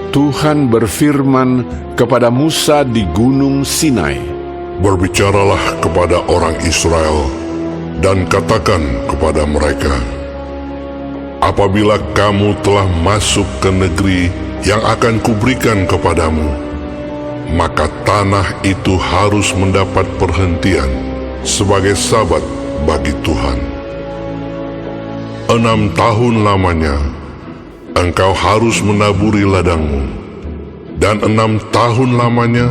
Tuhan berfirman kepada Musa di Gunung Sinai, "Berbicaralah kepada orang Israel dan katakan kepada mereka, apabila kamu telah masuk ke negeri yang akan kuberikan kepadamu, maka tanah itu harus mendapat perhentian sebagai sabat bagi Tuhan. 6 tahun lamanya engkau harus menaburi ladangmu, dan 6 tahun lamanya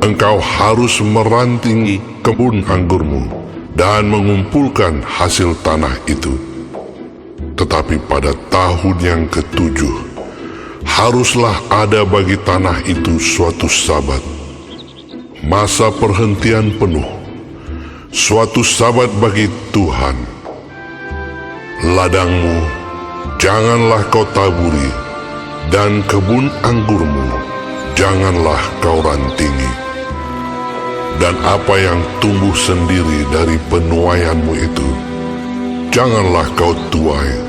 engkau harus merantingi kebun anggurmu dan mengumpulkan hasil tanah itu. Tetapi pada tahun yang ke-7, haruslah ada bagi tanah itu suatu sabat, masa perhentian penuh, suatu sabat bagi Tuhan. Ladangmu janganlah kau taburi, dan kebun anggurmu janganlah kau rantingi. Dan apa yang tumbuh sendiri dari penuaianmu itu, janganlah kau tuai.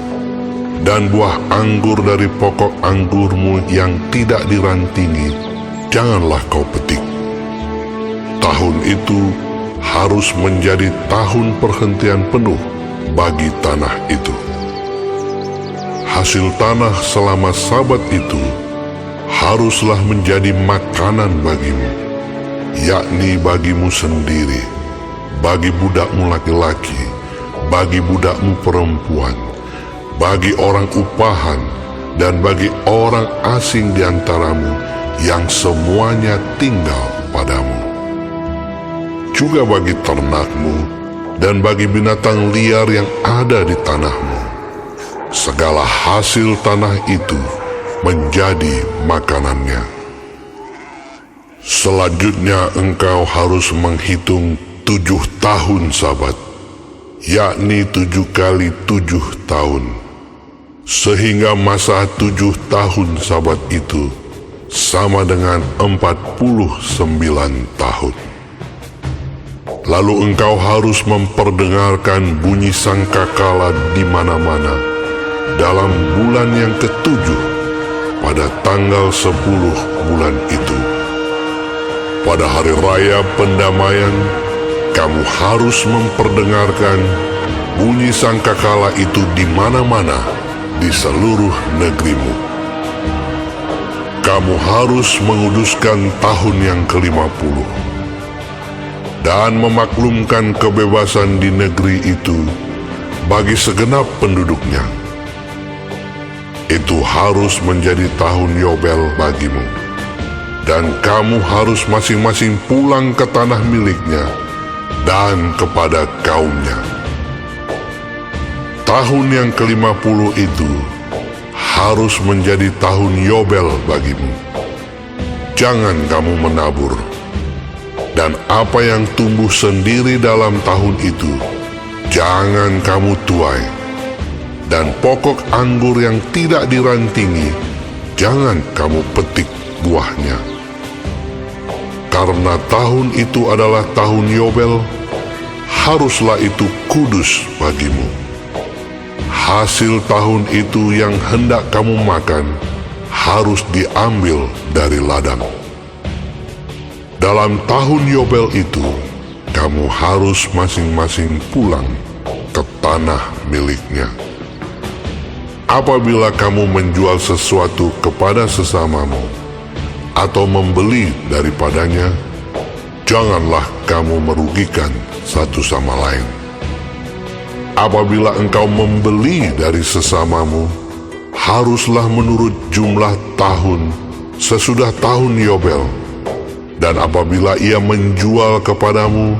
Dan buah anggur dari pokok anggurmu yang tidak dirantingi, janganlah kau petik. Tahun itu harus menjadi tahun perhentian penuh bagi tanah itu. Hasil tanah selama sabat itu haruslah menjadi makanan bagimu, yakni bagimu sendiri, bagi budakmu laki-laki, bagi budakmu perempuan, bagi orang upahan, dan bagi orang asing di antaramu yang semuanya tinggal padamu. Juga bagi ternakmu dan bagi binatang liar yang ada di tanahmu. Segala hasil tanah itu menjadi makanannya. Selanjutnya engkau harus menghitung 7 tahun sabat, yakni 7 kali 7 tahun, sehingga masa 7 tahun sabat itu sama dengan 49 tahun. Lalu engkau harus memperdengarkan bunyi sangkakala di mana-mana dalam bulan yang ke-7 pada tanggal 10 bulan itu. Pada hari raya pendamaian, kamu harus memperdengarkan bunyi sangkakala itu di mana-mana di seluruh negerimu. Kamu harus menguduskan tahun yang ke-50 dan memaklumkan kebebasan di negeri itu bagi segenap penduduknya. Itu harus menjadi tahun Yobel bagimu, dan kamu harus masing-masing pulang ke tanah miliknya dan kepada kaumnya. Tahun yang ke-50 itu harus menjadi tahun Yobel bagimu. Jangan kamu menabur, dan apa yang tumbuh sendiri dalam tahun itu jangan kamu tuai, dan pokok anggur yang tidak dirantingi jangan kamu petik buahnya. Karena tahun itu adalah tahun Yobel, haruslah itu kudus bagimu. Hasil tahun itu yang hendak kamu makan harus diambil dari ladang. Dalam tahun Yobel itu, kamu harus masing-masing pulang ke tanah miliknya. Apabila kamu menjual sesuatu kepada sesamamu atau membeli daripadanya, janganlah kamu merugikan satu sama lain. Apabila engkau membeli dari sesamamu, haruslah menurut jumlah tahun sesudah tahun Yobel. Dan apabila ia menjual kepadamu,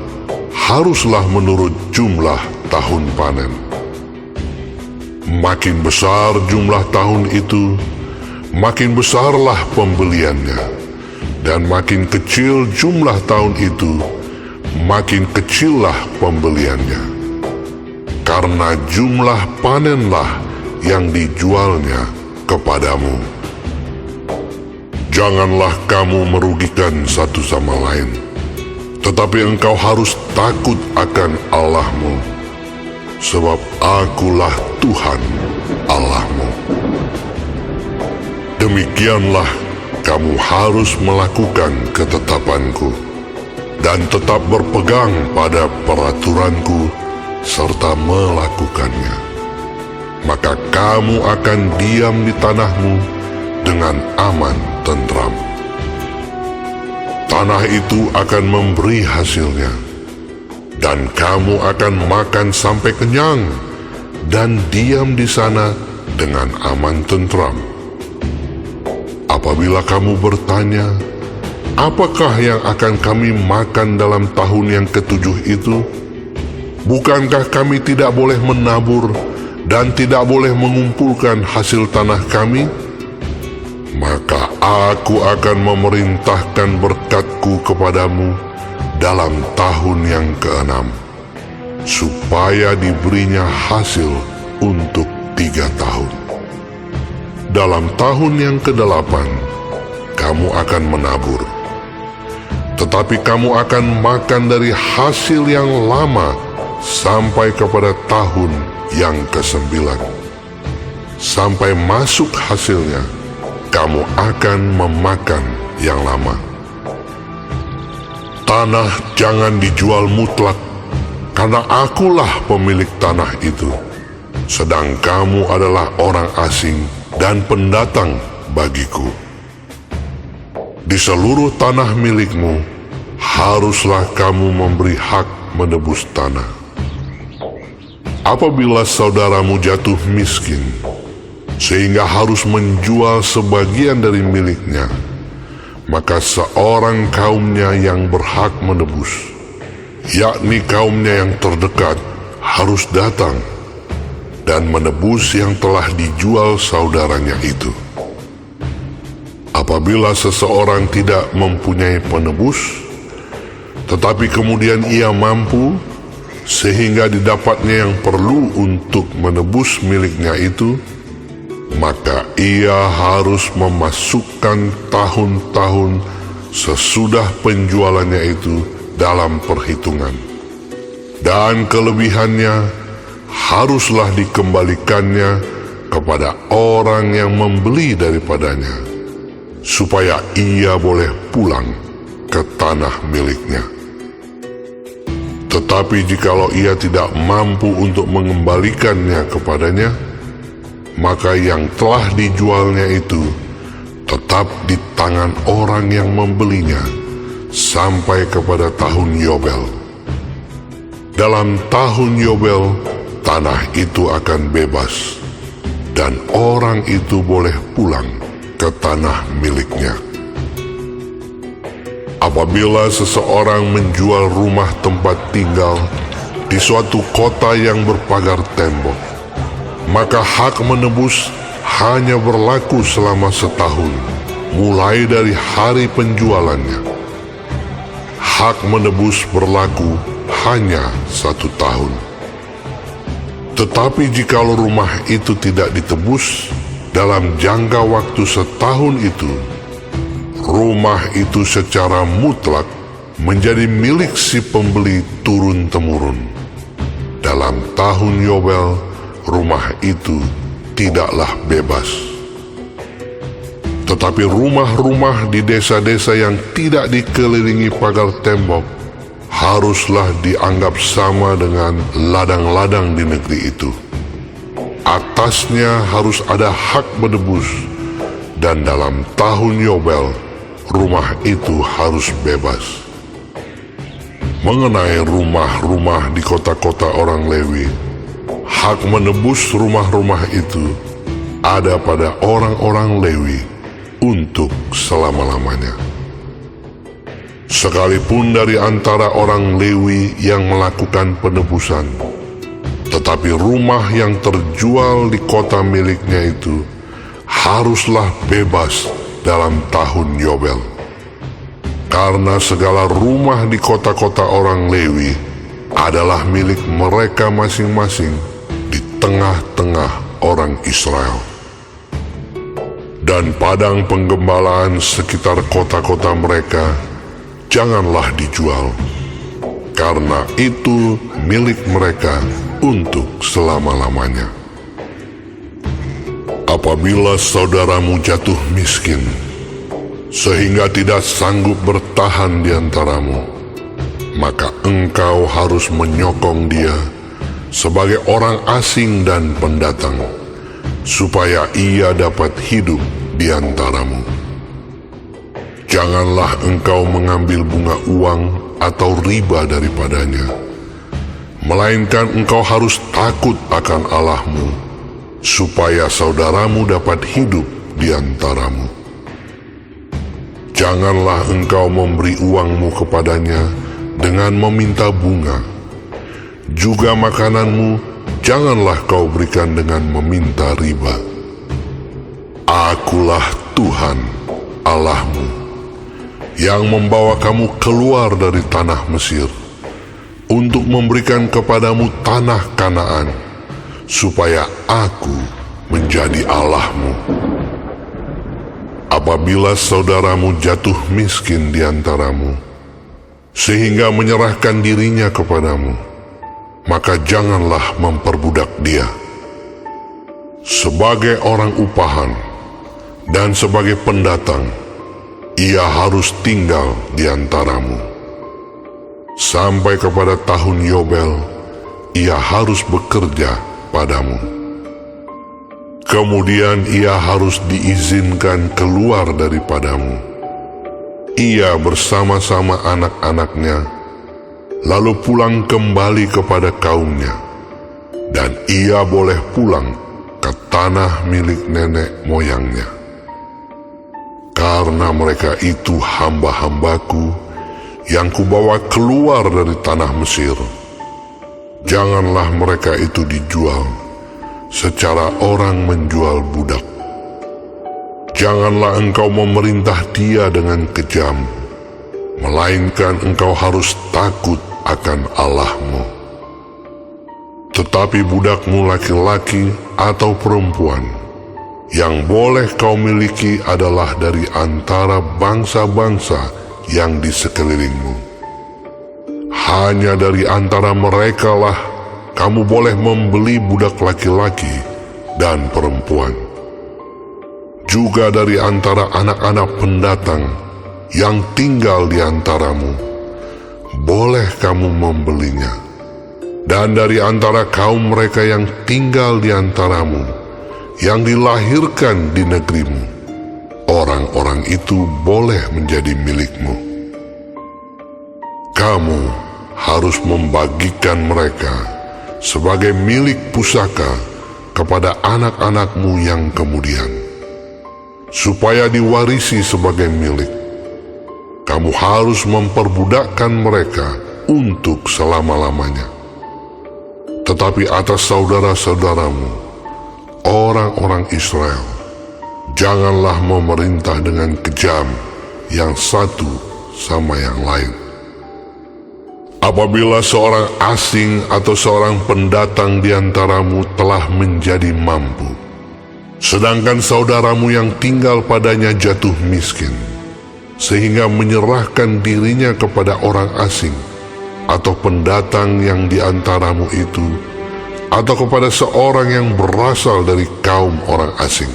haruslah menurut jumlah tahun panen. Makin besar jumlah tahun itu, makin besarlah pembeliannya. Dan makin kecil jumlah tahun itu, makin kecillah pembeliannya. Karena jumlah panenlah yang dijualnya kepadamu. Janganlah kamu merugikan satu sama lain, tetapi engkau harus takut akan Allahmu, sebab Akulah Tuhan Allahmu. Demikianlah kamu harus melakukan ketetapanku dan tetap berpegang pada peraturanku serta melakukannya. Maka kamu akan diam di tanahmu dengan aman tentram. Tanah itu akan memberi hasilnya, dan kamu akan makan sampai kenyang dan diam di sana dengan aman tentram. Apabila kamu bertanya, apakah yang akan kami makan dalam tahun yang ketujuh itu? Bukankah kami tidak boleh menabur dan tidak boleh mengumpulkan hasil tanah kami? Maka aku akan memerintahkan berkatku kepadamu dalam tahun yang keenam, supaya diberinya hasil untuk 3 tahun. Dalam tahun yang ke-8, kamu akan menabur, tetapi kamu akan makan dari hasil yang lama sampai kepada tahun yang ke-9. Sampai masuk hasilnya, kamu akan memakan yang lama. Tanah jangan dijual mutlak, karena akulah pemilik tanah itu, sedang kamu adalah orang asing dan pendatang bagiku. Di seluruh tanah milikmu, haruslah kamu memberi hak menebus tanah. Apabila saudaramu jatuh miskin, sehingga harus menjual sebagian dari miliknya, maka seorang kaumnya yang berhak menebus, yakni kaumnya yang terdekat, harus datang dan menebus yang telah dijual saudaranya itu. Apabila seseorang tidak mempunyai penebus, tetapi kemudian ia mampu, sehingga didapatnya yang perlu untuk menebus miliknya itu, maka ia harus memasukkan tahun-tahun sesudah penjualannya itu dalam perhitungan. Dan kelebihannya haruslah dikembalikannya kepada orang yang membeli daripadanya, supaya ia boleh pulang ke tanah miliknya. Tetapi jikalau ia tidak mampu untuk mengembalikannya kepadanya, maka yang telah dijualnya itu tetap di tangan orang yang membelinya sampai kepada tahun Yobel. Dalam tahun Yobel, tanah itu akan bebas, dan orang itu boleh pulang ke tanah miliknya. Apabila seseorang menjual rumah tempat tinggal di suatu kota yang berpagar tembok, maka hak menebus hanya berlaku selama setahun, mulai dari hari penjualannya. Hak menebus berlaku hanya 1 tahun. Tetapi jikalau rumah itu tidak ditebus dalam jangka waktu setahun itu, rumah itu secara mutlak menjadi milik si pembeli turun-temurun. Dalam tahun Yobel, rumah itu tidaklah bebas. Tetapi rumah-rumah di desa-desa yang tidak dikelilingi pagar tembok haruslah dianggap sama dengan ladang-ladang di negeri itu. Atasnya harus ada hak menebus, dan dalam tahun Yobel, rumah itu harus bebas. Mengenai rumah-rumah di kota-kota orang Lewi, hak menebus rumah-rumah itu ada pada orang-orang Lewi untuk selama-lamanya. Sekalipun dari antara orang Lewi yang melakukan penebusan, tetapi rumah yang terjual di kota miliknya itu haruslah bebas dalam tahun Yobel. Karena segala rumah di kota-kota orang Lewi adalah milik mereka masing-masing di tengah-tengah orang Israel. Dan padang penggembalaan sekitar kota-kota mereka janganlah dijual, karena itu milik mereka untuk selama-lamanya. Apabila saudaramu jatuh miskin, sehingga tidak sanggup bertahan di antaramu, maka engkau harus menyokong dia sebagai orang asing dan pendatang, supaya ia dapat hidup di antaramu. Janganlah engkau mengambil bunga uang atau riba daripadanya, melainkan engkau harus takut akan Allahmu, supaya saudaramu dapat hidup di antaramu. Janganlah engkau memberi uangmu kepadanya dengan meminta bunga. Juga makananmu janganlah kau berikan dengan meminta riba. Akulah Tuhan Allahmu, yang membawa kamu keluar dari tanah Mesir, untuk memberikan kepadamu tanah Kanaan, supaya Aku menjadi Allahmu. Apabila saudaramu jatuh miskin di antaramu, sehingga menyerahkan dirinya kepadamu, maka janganlah memperbudak dia. Sebagai orang upahan dan sebagai pendatang, ia harus tinggal di antaramu. Sampai kepada tahun Yobel, ia harus bekerja padamu. Kemudian ia harus diizinkan keluar daripadamu, ia bersama-sama anak-anaknya, lalu pulang kembali kepada kaumnya, dan ia boleh pulang ke tanah milik nenek moyangnya. Karena mereka itu hamba-hambaku yang kubawa keluar dari tanah Mesir, janganlah mereka itu dijual secara orang menjual budak. Janganlah engkau memerintah dia dengan kejam, melainkan engkau harus takut akan Allahmu. Tetapi budakmu laki-laki atau perempuan yang boleh kau miliki adalah dari antara bangsa-bangsa yang di sekelilingmu. Hanya dari antara merekalah kamu boleh membeli budak laki-laki dan perempuan. Juga dari antara anak-anak pendatang yang tinggal di antaramu, boleh kamu membelinya. Dan dari antara kaum mereka yang tinggal di antaramu, yang dilahirkan di negerimu, orang-orang itu boleh menjadi milikmu. Kamu harus membagikan mereka sebagai milik pusaka kepada anak-anakmu yang kemudian, supaya diwarisi sebagai milik. Kamu harus memperbudakkan mereka untuk selama-lamanya. Tetapi atas saudara-saudaramu, orang-orang Israel, janganlah memerintah dengan kejam yang satu sama yang lain. Apabila seorang asing atau seorang pendatang di antaramu telah menjadi mampu, sedangkan saudaramu yang tinggal padanya jatuh miskin, sehingga menyerahkan dirinya kepada orang asing atau pendatang yang di antaramu itu, atau kepada seorang yang berasal dari kaum orang asing,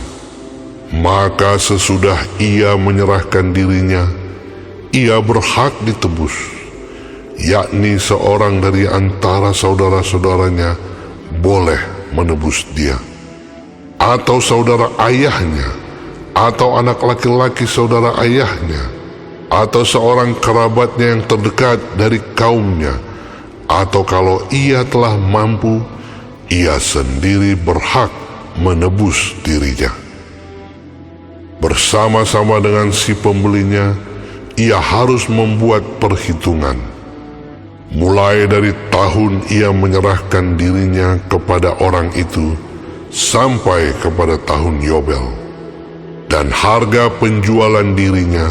maka sesudah ia menyerahkan dirinya, ia berhak ditebus, yakni seorang dari antara saudara-saudaranya boleh menebus dia, atau saudara ayahnya, atau anak laki-laki saudara ayahnya, atau seorang kerabatnya yang terdekat dari kaumnya, atau kalau ia telah mampu, ia sendiri berhak menebus dirinya. Bersama-sama dengan si pembelinya, ia harus membuat perhitungan, mulai dari tahun ia menyerahkan dirinya kepada orang itu sampai kepada tahun Yobel, dan harga penjualan dirinya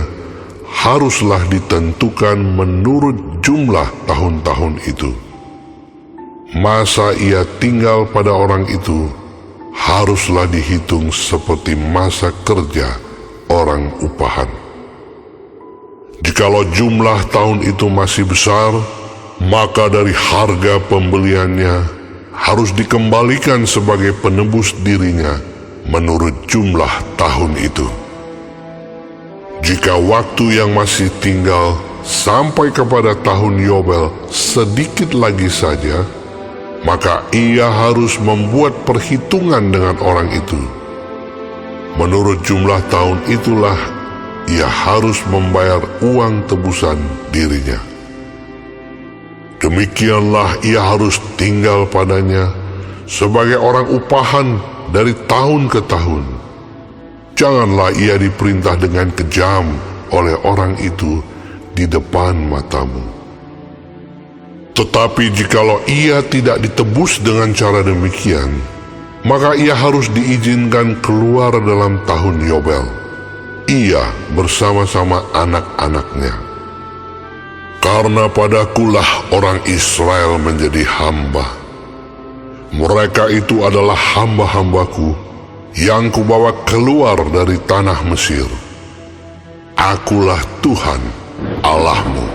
haruslah ditentukan menurut jumlah tahun-tahun itu. Masa ia tinggal pada orang itu haruslah dihitung seperti masa kerja orang upahan. Jikalau jumlah tahun itu masih besar, maka dari harga pembeliannya harus dikembalikan sebagai penebus dirinya menurut jumlah tahun itu. Jika waktu yang masih tinggal sampai kepada tahun Yobel sedikit lagi saja, maka ia harus membuat perhitungan dengan orang itu. Menurut jumlah tahun itulah ia harus membayar uang tebusan dirinya. Demikianlah ia harus tinggal padanya sebagai orang upahan dari tahun ke tahun. Janganlah ia diperintah dengan kejam oleh orang itu di depan matamu. Tetapi jikalau ia tidak ditebus dengan cara demikian, maka ia harus diizinkan keluar dalam tahun Yobel, ia bersama-sama anak-anaknya. Karena padakulah orang Israel menjadi hamba. Mereka itu adalah hamba-hambaku yang kubawa keluar dari tanah Mesir. Akulah Tuhan Allahmu.